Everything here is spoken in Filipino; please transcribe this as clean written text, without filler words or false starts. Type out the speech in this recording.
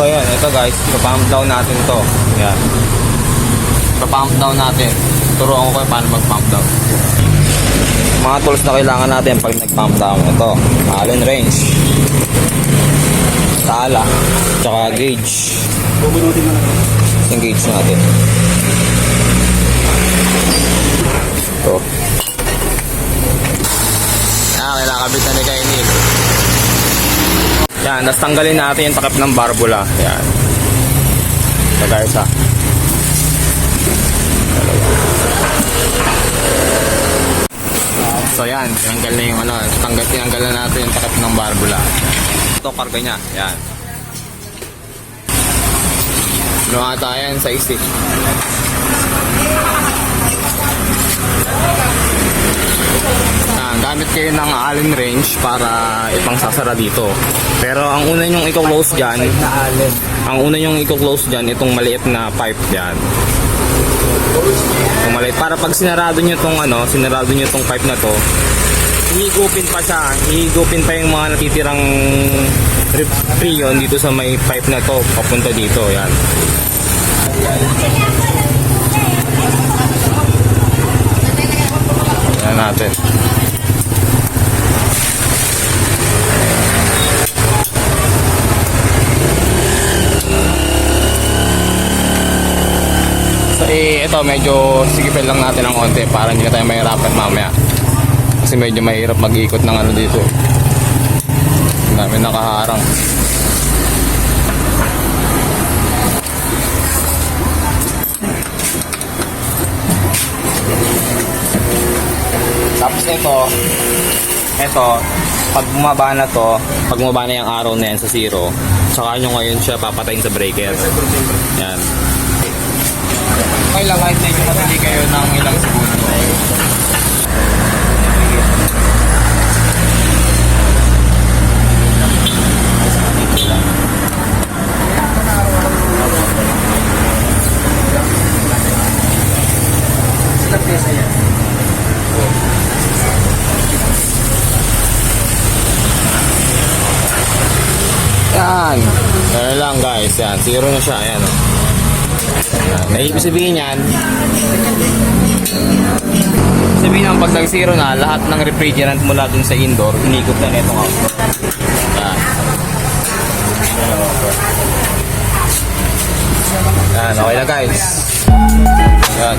So yan, ito guys, ipapump down natin to. Yan. Ipapump down natin. Turuan ko kayo paano mag-pump down. Mga tools na kailangan natin pag nag-pump down. Ito, Allen wrench, tala, tsaka gauge. Yung gauge natin. Ito. Kailangan kabitan ni Kainil. Yan, tapos tanggalin natin yung takip ng barbula. Yan. Ito guys ha. So yan, tinanggal na yung ano, tinanggal na natin yung takip ng barbula. Ito karga niya, yan. Ano ata yan sa isip. Gamit kayo ng Allen wrench para ipangsasara dito. Pero ang una nyong i-close dyan, itong maliit na pipe dyan. Itong maliit, para pag sinarado nyo tong pipe na to, hihigupin pa siya, hihigupin pa yung mga natitirang freon dito sa may pipe na to, papunta dito, yan. Yan natin. Ito medyo sigipin lang natin ng konti para hindi na tayo mahirapan mamaya, kasi medyo mahirap mag-ikot ng ano dito, ang dami nakaharang. Tapos ito pag bumaba na yung araw na yan sa 0, saka nyo ngayon siya papatayin sa breaker. Yan. Okay lang kahit medyo matali kayo ng ilang segundo. Yan. Yan lang guys. Yan. 0 na siya. Ayan o. Ibig sabihin yan, pag nag-0 na, lahat ng refrigerant mula dun sa indoor, inikot na netong outdoor. Yan. Yan, okay na guys. Yan.